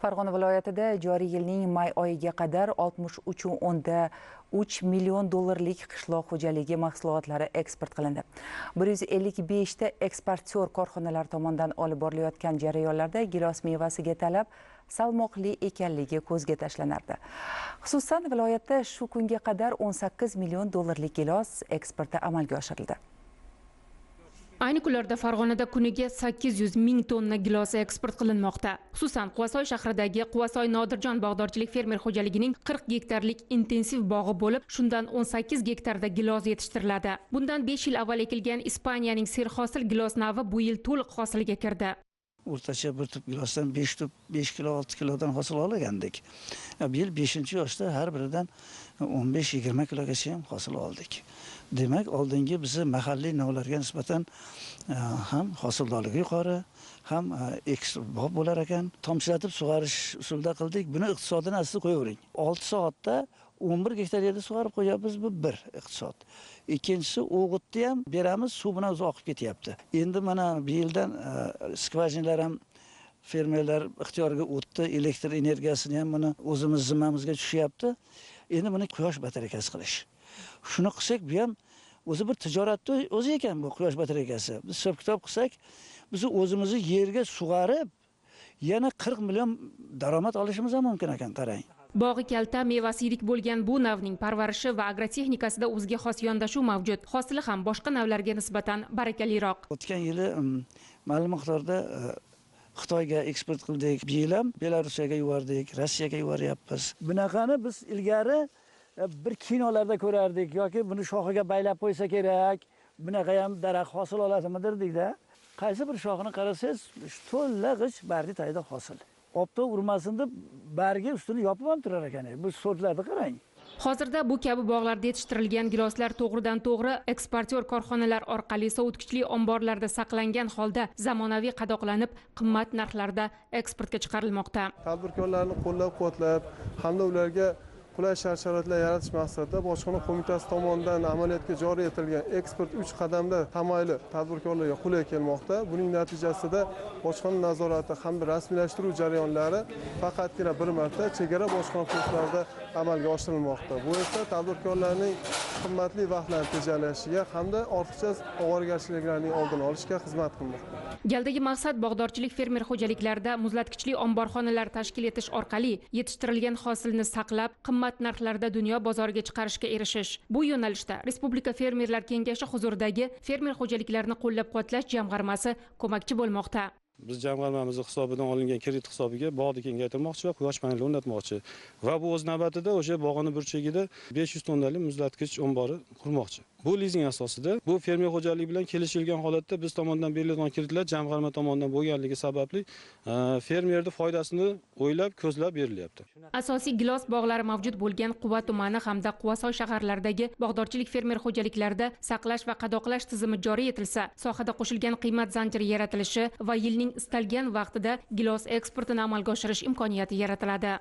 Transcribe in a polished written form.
Farg'ona viloyatida joriy yilning may oyiga qadar 63,3 million dollarlik qishloq xo'jaligi mahsulotlari eksport qilindi. 155 ta eksportyor korxonalar tomonidan olib borilayotgan jarayonlarda gilos mevasiga talab salmoqli ekanligi ko'zga tashlanardi. Xususan, viloyatda shu kunga qadar 18 million dollarlik gilos eksporti amalga oshirildi. Ayni kunlarda Farg'onada kuniga 800 ming tonna gilos eksport qilinmoqda. Xususan, Quvasoy shahridagi Quvasoy Nodirjon bog'dorchilik fermer xo'jaligining 40 gektarlik intensiv bog'i bo'lib, shundan 18 gektarda gilos yetishtiriladi. Bundan 5 yil avval ekilgan Ispaniyaning serhosil gilos navi bu yil to'liq hosilga kirdi. O'rtacha bir tup gilosdan 5 kilo 6 kilodan hosil olgandik. Bu yil 5-yoshda har biridan 15-20 kilogacha ham hosil oldik. Demak, oldingi bizni mahalliy navlarga nisbatan ham hosildorligi yuqori, ham eksport bo'lar ekan. Tomchilatib sug'orish usulida qildik. Buni iqtisodini asli qo'yavering. 6 soatda 11 gektar yerda sug'orib qo'yapmiz, bu bir iqtisod. Ikkinchisi, o'g'itni ham beramiz, suv bilan o'zi oqib ketyapti. Endi mana bu yildan skvajinlar ham fermerlar ixtiyoriga o'tdi, elektr energiyasini ham mana o'zimiz zimmamizga tushyapti. Endi buni quyosh batareykasi qilish. Shuni qilsak, bu ham o'zi bir tijoratni o'zi ekan bu quyosh batareykasi. Biz hisob-kitob qilsak, biz o'zimizni yerga sug'orib, yana 40 million daromad olishimiz ham mumkin ekan, qarang. Bog'i kalta, mevasi yirik bo'lgan bu navning parvarishi va agrotexnikasida o'ziga xos yondashuv mavjud. Hosili ham boshqa navlarga nisbatan barakaliroq. O'tgan yili ma'lum miqdorda Xitoyga eksport qildik. Bu yil ham Belorussiyaga yubordik, Rossiyaga yuboryapmiz. Bunaqani biz ilgari bir kinolarda ko'rardik yoki buni shoxiga baylab qo'ysa kerak, bunaqa ham daraxt hosil oladimi-dirdik-da. Qaysi bir shoxini qarasangiz, to'la g'ich bargi tayda hosil. Opto urmasin deb bargi ustini yopib ham turar ekan. Bu sortlarni qarang. Hozirda bu kabi bog'larda yetishtirilgan giloslar to'g'ridan-to'g'ri eksportyor korxonalar orqali sovutkichli omborlarda saqlangan holda zamonaviy qadoqlanib, qimmat narxlarda eksportga chiqarilmoqda. Tadbirkorlarni qo'llab-quvvatlab hamda ularga qulay shart-sharoitlar yaratish maqsadida Bojxona qo'mitasi tomonidan amaliyotga joriy etilgan eksport 3 qadamda tamoyili tadbirkorlarga qulay kelmoqda. Buning natijasida bojxona nazorati hamda rasmiylashtirish jarayonlari faqatgina bir marta chegara bojxona punktlarida amalga oshirilmoqda. Bu esa tadbirkorlarning qimmatli vaqtlarini tejalashiga hamda ortiqcha ovoragarchiliklarning oldini olishga xizmat qilmoqda. Galdagi maqsad bog'dorchilik fermer xo'jaliklarida muzlatkichli omborxonalar tashkil etish orqali yetishtirilgan hosilni saqlab, qimmat narxlarda dunyo bozoriga chiqarishga erishish. Bu yo'nalishda Respublika Fermerlar Kengashi huzuridagi fermer xo'jaliklarini qo'llab-quvvatlash jamg'armasi ko'makchi bo'lmoqda. Biz jamg'armamiz hisobidan olingan kredit hisobiga bog'ni kengaytirmoqchi va quyosh paneli o'rnatmoqchi. Va bu o'z navbatida o'sha bog'ning burchagida 500 tonnalik muzlatkich ombori qurmoqchi. Bu lizing asosida, bu fermer xo'jaligi bilan kelishilgan holatda biz tomonidan berilgan kreditlar jamg'arma tomonidan bo'lganligi sababli fermerning foydasini o'ylab, ko'zlab berilyapti. Asosiy gilos bog'lari mavjud bo'lgan Quva tumani hamda Quvasoy shaharlaridagi bog'dorchilik fermer xo'jaliklarida saqlash va qadoqlash tizimi joriy etilsa, sohada qo'shilgan qiymat zanjiri yaratilishi va yilning istalgan vaqtida gilos eksportini amalga oshirish imkoniyati yaratiladi.